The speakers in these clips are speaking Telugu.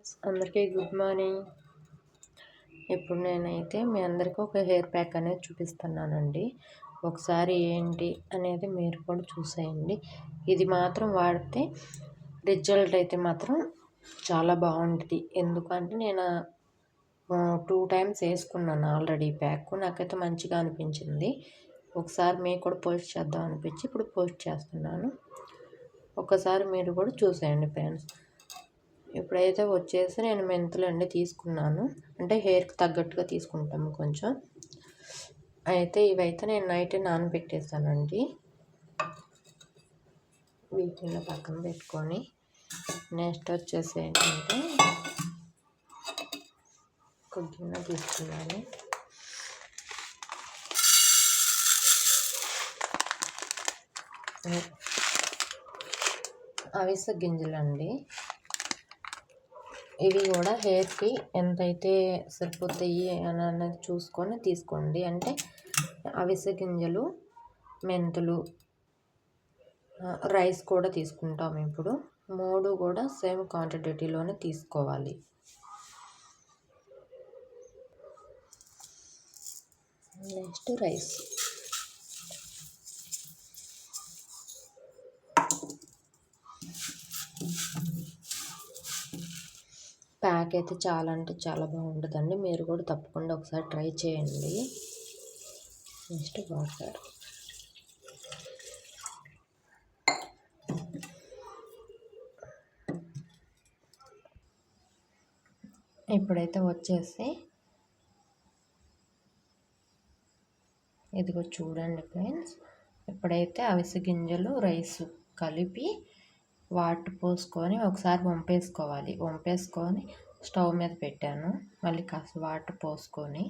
అందరికీ గుడ్ మార్నింగ్. ఇప్పుడు నేనైతే మీ అందరికీ ఒక హెయిర్ ప్యాక్ అనేది చూపిస్తున్నానండి. ఒకసారి ఏంటి అనేది మీరు కూడా చూసేయండి. ఇది మాత్రం వాడితే రిజల్ట్ అయితే మాత్రం చాలా బాగుంటుంది. ఎందుకంటే నేను 2 టైమ్స్ వేసుకున్నాను ఆల్రెడీ ప్యాక్. నాకైతే మంచిగా అనిపించింది. ఒకసారి మీకు కూడా పోస్ట్ చేద్దాం అనిపించి ఇప్పుడు పోస్ట్ చేస్తున్నాను. ఒకసారి మీరు కూడా చూసేయండి ఫ్రెండ్స్. ఇప్పుడైతే వచ్చేసి నేను మెంతులు అండి తీసుకున్నాను. అంటే హెయిర్కి తగ్గట్టుగా తీసుకుంటాము కొంచెం. అయితే ఇవైతే నేను నైట్ నానబెట్టేస్తానండి. వీటిని పక్కన పెట్టుకొని నెక్స్ట్ వచ్చేసి ఏంటంటే ఒక గిన్నె తీసుకున్నాను. అవిసె గింజలండి. ఇవి కూడా హెయిర్కి ఎంతైతే సరిపోతాయి అని అనేది చూసుకొని తీసుకోండి. అంటే అవిసె గింజలు, మెంతులు, రైస్ కూడా తీసుకుంటాం. ఇప్పుడు 3 కూడా సేమ్ క్వాంటిటీలోనే తీసుకోవాలి. నెక్స్ట్ రైస్, ప్యాక్ అయితే చాలా అంటే చాలా బాగుంటుందండి. మీరు కూడా తప్పకుండా ఒకసారి ట్రై చేయండి. నెక్స్ట్ వాటర్, ఇప్పుడైతే వచ్చేసి ఇదిగో చూడండి ఫ్రెండ్స్. ఇప్పుడైతే అవిసె గింజలు, రైస్ కలిపి వాటర్ పోసుకొని ఒకసారి వంపేసుకొని స్టవ్ మీద పెట్టాను. మళ్ళీ కాస్త వాటర్ పోసుకొని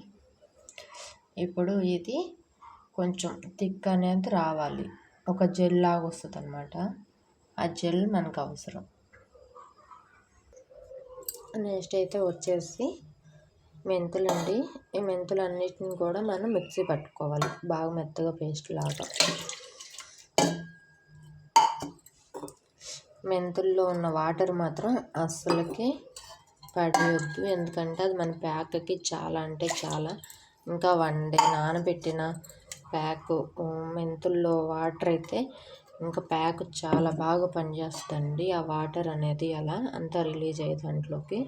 ఇప్పుడు ఇది కొంచెం థిక్ అనేది రావాలి. ఒక జెల్ లాగా వస్తుంది అన్నమాట. ఆ జెల్ మనకు అవసరం. నెక్స్ట్ అయితే వచ్చేసి మెంతులు అండి. ఈ మెంతులు అన్నిటిని కూడా మనం మిక్సీ పట్టుకోవాలి బాగా మెత్తగా పేస్ట్ లాగా. మెంతుల్లో ఉన్న వాటర్ మాత్రం అస్సలకి పడేయొద్దు. ఎందుకంటే అది మన ప్యాక్కి చాలా అంటే చాలా, ఇంకా 1 డే నానబెట్టిన ప్యాక్ మెంతుల్లో వాటర్ అయితే ఇంకా ప్యాక్ చాలా బాగా పనిచేస్తుందండి. ఆ వాటర్ అనేది అలా అంతా రిలీజ్ అయ్యే దాంట్లోకి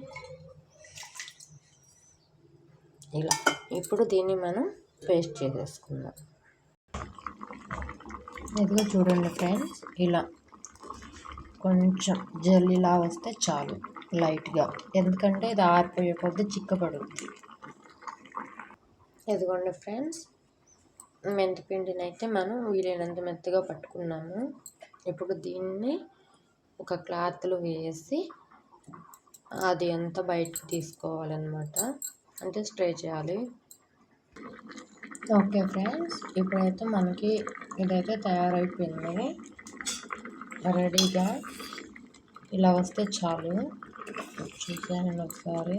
ఇలా. ఇప్పుడు దీన్ని మనం పేస్ట్ చేసేసుకుందాం. ఇదిగో చూడండి ఫ్రెండ్స్, ఇలా కొంచెం జెల్లీలా వస్తే చాలు లైట్గా. ఎందుకంటే ఇది ఆరిపోయే కొద్దీ చిక్కబడుద్ది. ఇదిగోండి ఫ్రెండ్స్, మెంతిపిండిని అయితే మనం వీలైనంత మెత్తగా పట్టుకున్నాము. ఇప్పుడు దీన్ని ఒక క్లాత్లో వేసి అది అంతా బయటకు తీసుకోవాలన్నమాట. అంటే స్ప్రే చేయాలి. ఓకే ఫ్రెండ్స్, ఇప్పుడైతే మనకి ఇదైతే తయారైపోయింది రెడీగా. ఇలా వస్తే చాలు. చూసాను ఒకసారి.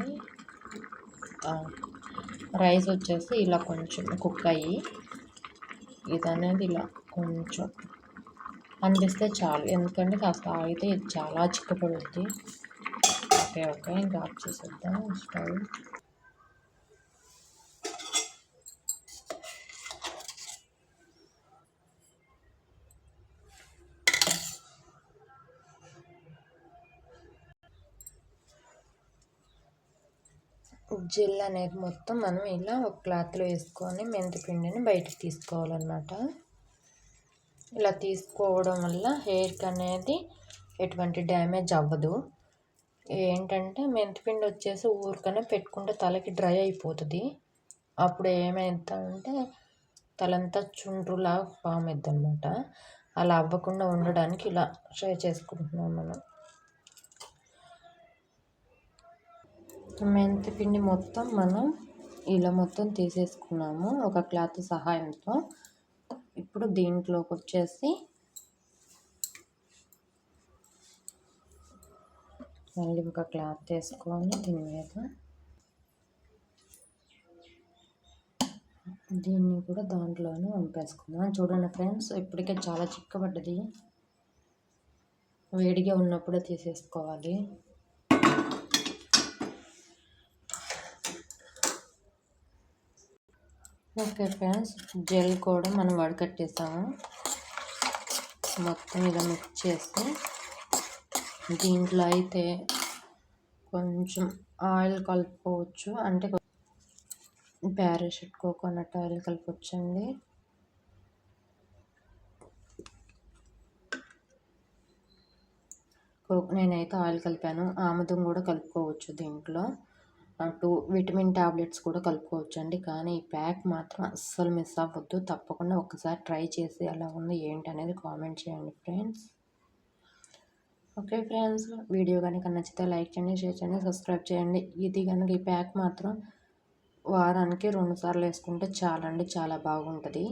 రైస్ వచ్చేసి ఇలా కొంచెం కుక్ అయ్యి ఇది అనేది ఇలా కొంచెం అనిపిస్తే చాలు. ఎందుకంటే కాస్త ఆగితే ఇది చాలా చిక్కపడుద్ది. ఓకే ఇంకా ఆఫ్ చేసేద్దాం స్టవ్. జెల్ అనేది మొత్తం మనం ఇలా ఒక క్లాత్లో వేసుకొని మెంతిపిండిని బయటకు తీసుకోవాలన్నమాట. ఇలా తీసుకోవడం వల్ల హెయిర్కి అనేది ఎటువంటి డ్యామేజ్ అవ్వదు. ఏంటంటే మెంతిపిండి వచ్చేసి ఊరికనే పెట్టుకుంటే తలకి డ్రై అయిపోతుంది. అప్పుడు ఏమవుతుందంటే తలంతా చుండ్రులాగా ఫామ్ అవుతుంది అన్నమాట. అలా అవ్వకుండా ఉండడానికి ఇలా ట్రై చేసుకుంటున్నాం మనం. మెంతిపిండి మొత్తం మనం ఇలా మొత్తం తీసేసుకున్నాము ఒక క్లాత్ సహాయంతో. ఇప్పుడు దీంట్లోకి వచ్చేసి మళ్ళీ ఒక క్లాత్ వేసుకొని దీని మీద దీన్ని కూడా దాంట్లోనే వంపేసుకుందాం. చూడండి ఫ్రెండ్స్, ఇప్పటికే చాలా చిక్కబడ్డది. వేడిగా ఉన్నప్పుడే తీసేసుకోవాలి. ఓకే ఫ్రెండ్స్, జెల్ కూడా మనం వడకట్టేసాము. మొత్తం ఇలా మిక్స్ చేస్తే దీంట్లో అయితే కొంచెం ఆయిల్ కలుపుకోవచ్చు, అంటే పారాషూట్ కోకోనట్ ఆయిల్ కలపొచ్చండి. నేనైతే ఆయిల్ కలిపాను. ఆముదం కూడా కలుపుకోవచ్చు దీంట్లో. విటమిన్ టాబ్లెట్స్ కూడా కలుపుకోవచ్చు అండి. కానీ ఈ ప్యాక్ మాత్రం అస్సలు మిస్ అవ్వద్దు. తప్పకుండా ఒకసారి ట్రై చేసి ఎలా ఉంది ఏంటి అనేది కామెంట్ చేయండి ఫ్రెండ్స్. ఓకే ఫ్రెండ్స్, వీడియో కనుక నచ్చితే లైక్ చేయండి, షేర్ చేయండి, సబ్స్క్రైబ్ చేయండి. ఇది కనుక ఈ ప్యాక్ మాత్రం వారానికి 2 సార్లు వేసుకుంటే చాలండి, చాలా బాగుంటుంది.